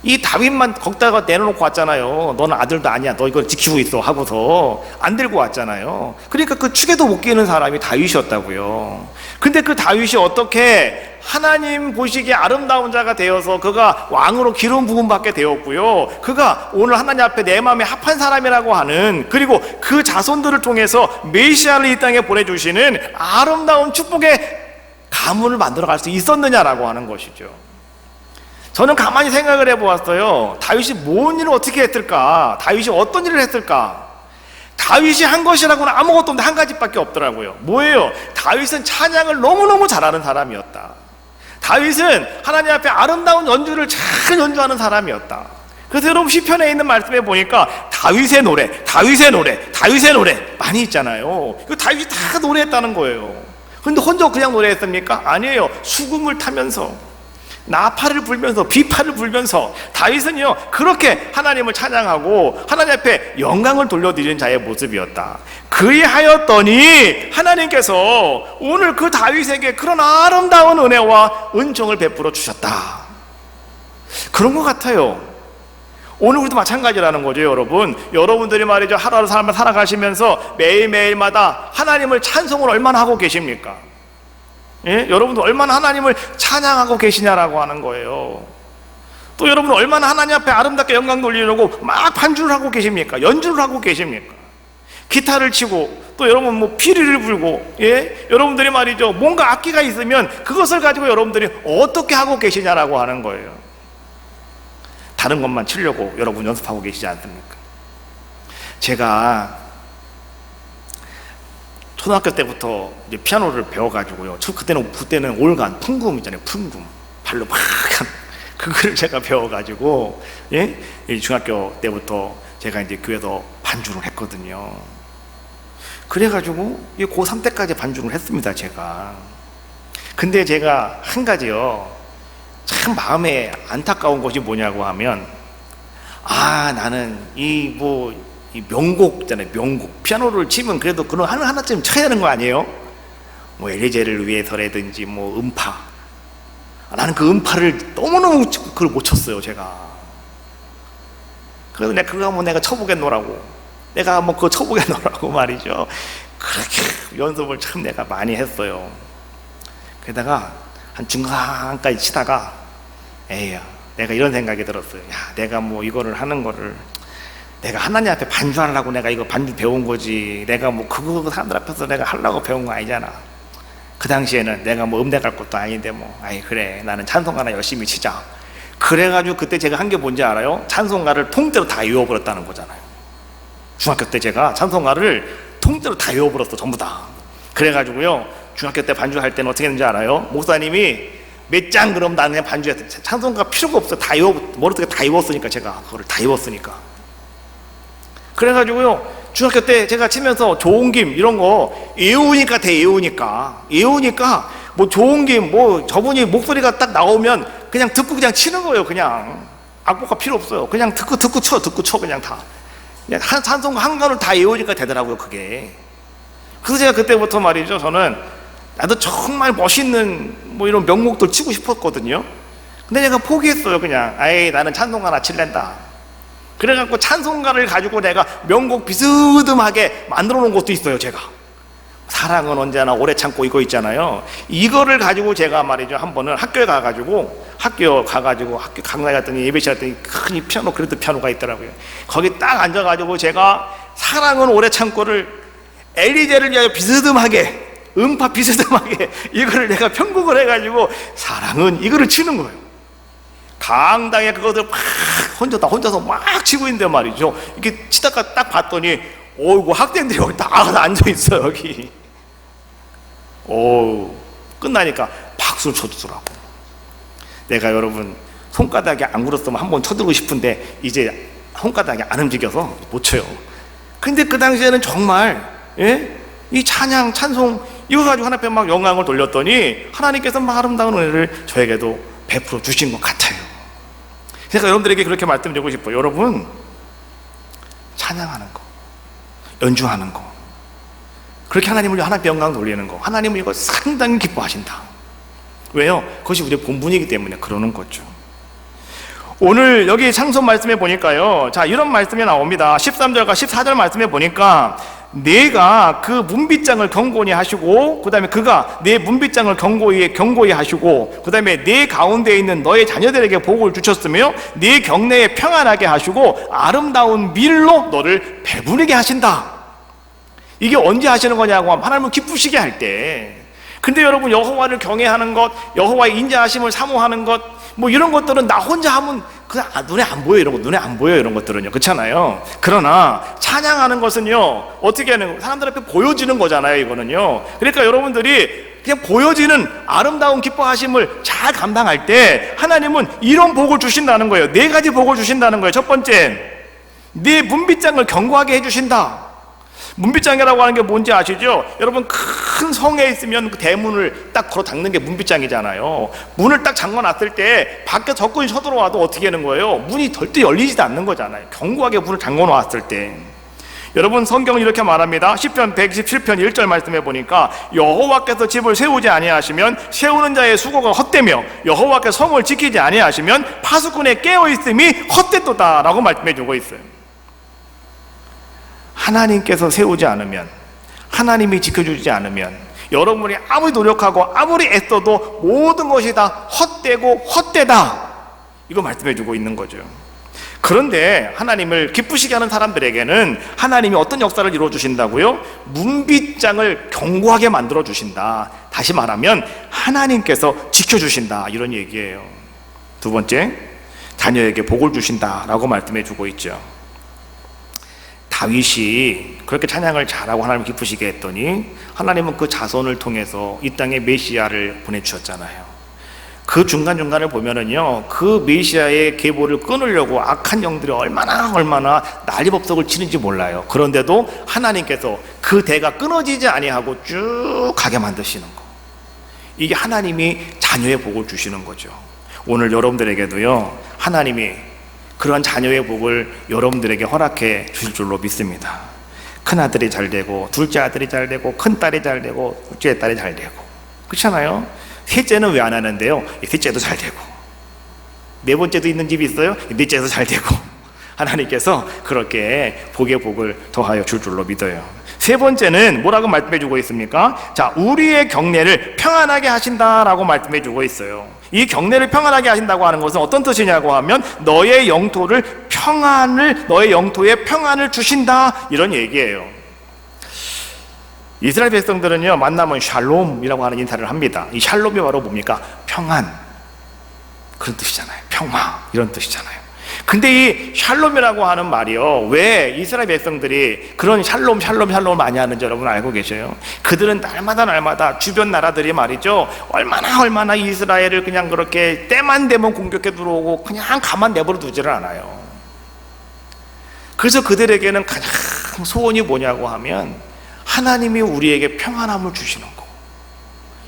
[SPEAKER 1] 이 다윗만 거기다가 내려놓고 왔잖아요. 너는 아들도 아니야, 너 이걸 지키고 있어 하고서 안 들고 왔잖아요. 그러니까 그 축에도 못 끼는 사람이 다윗이었다고요. 근데 그 다윗이 어떻게 하나님 보시기에 아름다운 자가 되어서 그가 왕으로 기름 부음 받게 되었고요, 그가 오늘 하나님 앞에 내 마음에 합한 사람이라고 하는, 그리고 그 자손들을 통해서 메시아를 이 땅에 보내주시는 아름다운 축복의 가문을 만들어갈 수 있었느냐라고 하는 것이죠. 저는 가만히 생각을 해보았어요. 다윗이 뭔 일을 어떻게 했을까? 다윗이 어떤 일을 했을까? 다윗이 한 것이라고는 아무것도 없는데 한 가지밖에 없더라고요. 뭐예요? 다윗은 찬양을 너무너무 잘하는 사람이었다. 다윗은 하나님 앞에 아름다운 연주를 잘 연주하는 사람이었다. 그래서 여러분, 시편에 있는 말씀에 보니까 다윗의 노래, 다윗의 노래, 다윗의 노래 많이 있잖아요. 그 다윗이 다 노래했다는 거예요. 근데 혼자 그냥 노래했습니까? 아니에요. 수금을 타면서, 나팔을 불면서, 비파를 불면서 다윗은요 그렇게 하나님을 찬양하고 하나님 앞에 영광을 돌려드리는 자의 모습이었다. 그리하였더니 하나님께서 오늘 그 다윗에게 그런 아름다운 은혜와 은총을 베풀어 주셨다. 그런 것 같아요. 오늘 우리도 마찬가지라는 거죠. 여러분들이 말이죠, 하루하루 삶을 살아가시면서 매일매일마다 하나님을 찬송을 얼마나 하고 계십니까? 여러분들 얼마나 하나님을 찬양하고 계시냐라고 하는 거예요. 또 여러분 얼마나 하나님 앞에 아름답게 영광 돌리려고 막 반주를 하고 계십니까? 연주를 하고 계십니까? 기타를 치고, 또 여러분 뭐 피리를 불고, 여러분들이 말이죠, 뭔가 악기가 있으면 그것을 가지고 여러분들이 어떻게 하고 계시냐라고 하는 거예요. 다른 것만 치려고 여러분 연습하고 계시지 않습니까? 제가 초등학교 때부터 이제 피아노를 배워가지고요, 그때는 올간, 풍금 있잖아요. 풍금 발로 막 그거를 제가 배워가지고, 중학교 때부터 제가 이제 교회에서 반주를 했거든요. 그래가지고 고3 때까지 반주를 했습니다, 제가. 근데 제가 한 가지요, 참 마음에 안타까운 것이 뭐냐고 하면, 나는 이 명곡 있잖아요. 명곡. 피아노를 치면 그래도 그런 하나쯤 쳐야 되는 거 아니에요? 뭐 엘리제를 위해서라든지 뭐 음파. 나는 그 음파를 너무너무 그걸 못 쳤어요, 제가. 그래서 그거 한번 내가 쳐보겠노라고. 내가 한번 그거 쳐보겠노라고 말이죠. 그렇게 연습을 참 내가 많이 했어요. 게다가 한 중간까지 치다가, 에이야, 내가 이런 생각이 들었어요. 야, 내가 뭐 이거를 하는 거를 내가 하나님 앞에 반주하려고 내가 이거 반주 배운 거지, 내가 뭐 그거 사람들 앞에서 내가 하려고 배운 거 아니잖아. 그 당시에는 내가 뭐 음대 갈 것도 아닌데 그래, 나는 찬송가나 열심히 치자. 그래가지고 그때 제가 한 게 뭔지 알아요? 찬송가를 통째로 다 외워버렸다는 거잖아요. 중학교 때 제가 찬송가를 통째로 다 외워버렸어, 전부 다. 그래가지고요, 중학교 때 반주할 때는 어떻게 했는지 알아요? 목사님이 몇 장 그럼 나는 그냥 반주했어. 찬송가 필요가 없어. 머릿속에 다 외웠으니까, 제가 그거를 다 외웠으니까. 그래가지고요, 중학교 때 제가 치면서 좋은 김 이런 거 외우니까 뭐 좋은 김, 뭐 저분이 목소리가 딱 나오면 그냥 듣고 그냥 치는 거예요. 그냥 악보가 필요 없어요. 그냥 듣고 쳐 그냥 다. 그냥 찬송가 한 간을 다 외우니까 되더라고요, 그게. 그래서 제가 그때부터 말이죠, 저는 나도 정말 멋있는 뭐 이런 명곡들 치고 싶었거든요. 근데 제가 포기했어요. 그냥 나는 찬송가나 칠랜다. 그래갖고 찬송가를 가지고 내가 명곡 비스듬하게 만들어 놓은 것도 있어요, 제가. 사랑은 언제나 오래 참고 이거 있잖아요. 이거를 가지고 제가 말이죠, 한 번은 학교 강당에 갔더니 예배 시간 갔더니 큰 피아노, 그래도 피아노가 있더라고요. 거기 딱 앉아가지고 제가 사랑은 오래 참고를 엘리제를 위하여 비스듬하게, 음파 비스듬하게 이거를 내가 편곡을 해가지고 사랑은 이거를 치는 거예요. 강당에 그것을 막 혼자서 막 치고 있는데 말이죠, 이렇게 치다가 딱 봤더니 어이구, 학생들이 여기 다 앉아있어, 여기. 끝나니까 박수를 쳐주더라고. 내가 여러분 손바닥에 안 굴었으면 한번 쳐들고 싶은데 이제 손가락이 안 움직여서 못 쳐요. 근데 그 당시에는 정말 이 찬양, 찬송 이거 가지고 하나님 앞에 막 영광을 돌렸더니 하나님께서 막 아름다운 은혜를 저에게도 베풀어 주신 것 같아요. 그래서 여러분들에게 그렇게 말씀드리고 싶어요. 여러분, 찬양하는 거, 연주하는 거, 그렇게 하나님을 하나님 영광 돌리는 거, 하나님은 이거 상당히 기뻐하신다. 왜요? 그것이 우리의 본분이기 때문에 그러는 거죠. 오늘 여기 창세기 말씀에 보니까요, 자, 이런 말씀이 나옵니다. 13절과 14절 말씀에 보니까 내가 그 문빗장을 경고히 하시고, 그 다음에 그가 내 문빗장을 경고히 하시고, 그 다음에 내 가운데 있는 너의 자녀들에게 복을 주셨으며 네 경내에 평안하게 하시고 아름다운 밀로 너를 배부르게 하신다. 이게 언제 하시는 거냐고 하면 하나님을 기쁘시게 할 때. 근데 여러분, 여호와를 경외하는 것, 여호와의 인자하심을 사모하는 것, 뭐 이런 것들은 나 혼자 하면 그냥 눈에 안 보여. 이런 거 눈에 안 보여. 이런 것들은요, 그렇잖아요. 그러나 찬양하는 것은요, 어떻게 하는 거, 사람들 앞에 보여지는 거잖아요. 이거는요. 그러니까 여러분들이 그냥 보여지는 아름다운 기뻐하심을 잘 감당할 때 하나님은 이런 복을 주신다는 거예요. 4가지 복을 주신다는 거예요. 첫 번째, 네 문빗장을 견고하게 해주신다. 문빗장이라고 하는 게 뭔지 아시죠? 여러분, 큰 성에 있으면 그 대문을 딱 걸어 닦는 게 문빗장이잖아요. 문을 딱 잠궈놨을 때 밖에 적군이 쳐들어와도 어떻게 하는 거예요? 문이 절대 열리지도 않는 거잖아요. 견고하게 문을 잠궈놓았을 때. 여러분, 성경은 이렇게 말합니다. 시편 127편 1절 말씀해 보니까 여호와께서 집을 세우지 아니하시면 세우는 자의 수고가 헛되며 여호와께서 성을 지키지 아니하시면 파수꾼의 깨어있음이 헛되도다 라고 말씀해 주고 있어요. 하나님께서 세우지 않으면, 하나님이 지켜주지 않으면 여러분이 아무리 노력하고 아무리 애써도 모든 것이 다 헛되고 헛되다, 이거 말씀해 주고 있는 거죠. 그런데 하나님을 기쁘시게 하는 사람들에게는 하나님이 어떤 역사를 이루어 주신다고요? 문빗장을 견고하게 만들어 주신다. 다시 말하면 하나님께서 지켜주신다, 이런 얘기예요. 두 번째, 자녀에게 복을 주신다라고 말씀해 주고 있죠. 다윗이 그렇게 찬양을 잘하고 하나님 기쁘시게 했더니 하나님은 그 자손을 통해서 이 땅에 메시아를 보내주셨잖아요. 그 중간중간을 보면은요, 그 메시아의 계보를 끊으려고 악한 영들이 얼마나 난리법석을 치는지 몰라요. 그런데도 하나님께서 그 대가 끊어지지 아니하고 쭉 가게 만드시는 거, 이게 하나님이 자녀의 복을 주시는 거죠. 오늘 여러분들에게도요, 하나님이 그러한 자녀의 복을 여러분들에게 허락해 주실 줄로 믿습니다. 큰아들이 잘 되고, 둘째 아들이 잘 되고, 큰딸이 잘 되고, 둘째 딸이 잘 되고, 그렇잖아요. 셋째는 왜 안 하는데요? 셋째도 잘 되고, 네 번째도 있는 집이 있어요? 넷째도 잘 되고, 하나님께서 그렇게 복의 복을 더하여 줄 줄로 믿어요. 세 번째는 뭐라고 말씀해 주고 있습니까? 자, 우리의 경내를 평안하게 하신다라고 말씀해 주고 있어요. 이 경내를 평안하게 하신다고 하는 것은 어떤 뜻이냐고 하면 너의 영토에 평안을 주신다, 이런 얘기예요. 이스라엘 백성들은요, 만나면 샬롬이라고 하는 인사를 합니다. 이 샬롬이 바로 뭡니까? 평안, 그런 뜻이잖아요. 평화, 이런 뜻이잖아요. 근데 이 샬롬이라고 하는 말이요, 왜 이스라엘 백성들이 그런 샬롬을 많이 하는지 여러분 알고 계셔요? 그들은 날마다 주변 나라들이 말이죠, 얼마나 이스라엘을 그냥 그렇게 때만 되면 공격해 들어오고 그냥 가만 내버려 두지를 않아요. 그래서 그들에게는 가장 소원이 뭐냐고 하면 하나님이 우리에게 평안함을 주시는 거,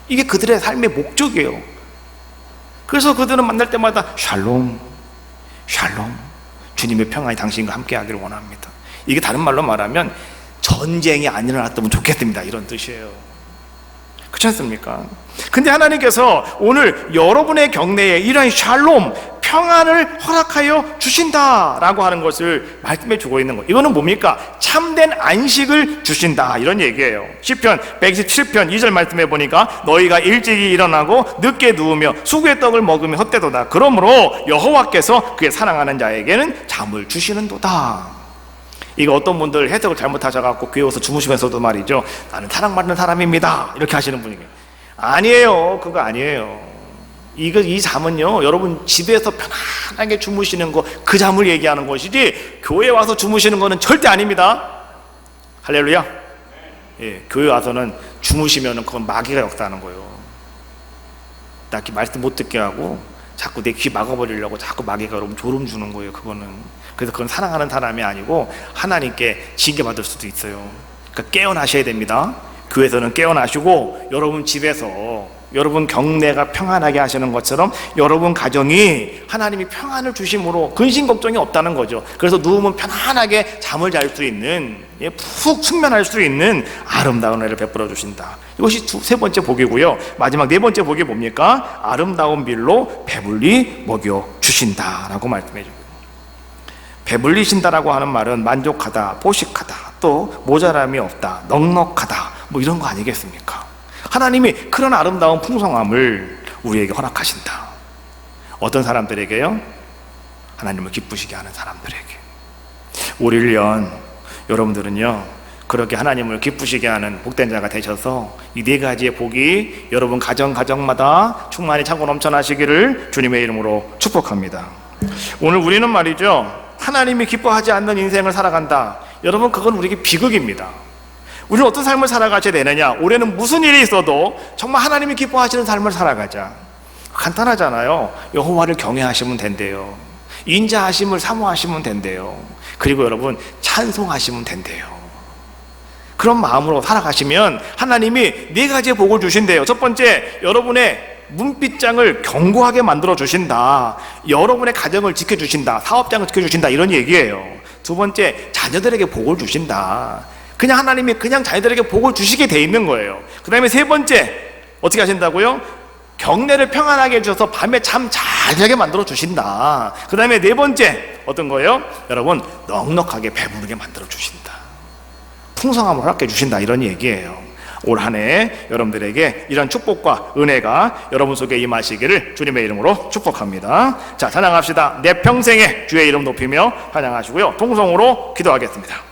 [SPEAKER 1] 이게 그들의 삶의 목적이에요. 그래서 그들은 만날 때마다 샬롬, 주님의 평안이 당신과 함께 하기를 원합니다. 이게 다른 말로 말하면 전쟁이 안 일어났으면 좋겠습니다, 이런 뜻이에요. 그렇지 않습니까? 근데 하나님께서 오늘 여러분의 경내에 이러한 샬롬, 평안을 허락하여 주신다라고 하는 것을 말씀해 주고 있는 것, 이거는 뭡니까? 참된 안식을 주신다, 이런 얘기예요. 시편 127편 2절 말씀해 보니까 너희가 일찍이 일어나고 늦게 누우며 수구의 떡을 먹으면 헛되도다. 그러므로 여호와께서 그의 사랑하는 자에게는 잠을 주시는도다. 이거 어떤 분들 해석을 잘못하셔갖고 교회 와서 주무시면서도 말이죠, 나는 사랑받는 사람입니다, 이렇게 하시는 분이 아니에요. 그거 아니에요. 이 잠은요, 여러분 집에서 편안하게 주무시는 거, 그 잠을 얘기하는 것이지 교회 와서 주무시는 거는 절대 아닙니다. 할렐루야. 예, 교회 와서는 주무시면은 그건 마귀가 역사하는 거예요. 나 말씀 못 듣게 하고 자꾸 내 귀 막아버리려고 자꾸 마귀가 여러분 졸음 주는 거예요. 그거는. 그래서 그건 사랑하는 사람이 아니고 하나님께 징계받을 수도 있어요. 그러니까 깨어나셔야 됩니다. 교회에서는 깨어나시고 여러분 집에서 여러분 경내가 평안하게 하시는 것처럼 여러분 가정이 하나님이 평안을 주심으로 근심 걱정이 없다는 거죠. 그래서 누우면 편안하게 잠을 잘 수 있는, 푹 숙면할 수 있는 아름다운 은혜를 베풀어 주신다. 이것이 세 번째 복이고요. 마지막 네 번째 복이 뭡니까? 아름다운 빌로 배불리 먹여 주신다라고 말씀해 주고, 배불리신다라고 하는 말은 만족하다, 포식하다, 또 모자람이 없다, 넉넉하다, 뭐 이런 거 아니겠습니까? 하나님이 그런 아름다운 풍성함을 우리에게 허락하신다. 어떤 사람들에게요? 하나님을 기쁘시게 하는 사람들에게. 올 1년 여러분들은요, 그렇게 하나님을 기쁘시게 하는 복된 자가 되셔서 이 네 가지의 복이 여러분 가정마다 충만히 차고 넘쳐나시기를 주님의 이름으로 축복합니다. 오늘 우리는 말이죠, 하나님이 기뻐하지 않는 인생을 살아간다. 여러분, 그건 우리에게 비극입니다. 우리는 어떤 삶을 살아가야 되느냐? 올해는 무슨 일이 있어도 정말 하나님이 기뻐하시는 삶을 살아가자. 간단하잖아요. 여호와를 경외하시면 된대요. 인자하심을 사모하시면 된대요. 그리고 여러분, 찬송하시면 된대요. 그런 마음으로 살아가시면 하나님이 네 가지의 복을 주신대요. 첫 번째, 여러분의 문빗장을 견고하게 만들어 주신다. 여러분의 가정을 지켜주신다. 사업장을 지켜주신다. 이런 얘기예요. 두 번째, 자녀들에게 복을 주신다. 그냥 하나님이 그냥 자녀들에게 복을 주시게 돼 있는 거예요. 그 다음에 세 번째, 어떻게 하신다고요? 경내를 평안하게 해주셔서 밤에 잠 잘 자게 만들어 주신다. 그 다음에 네 번째, 어떤 거예요? 여러분, 넉넉하게 배부르게 만들어 주신다. 풍성함을 허락해 주신다. 이런 얘기예요. 올 한 해 여러분들에게 이런 축복과 은혜가 여러분 속에 임하시기를 주님의 이름으로 축복합니다. 자, 찬양합시다. 내 평생에 주의 이름 높이며 찬양하시고요, 통성으로 기도하겠습니다.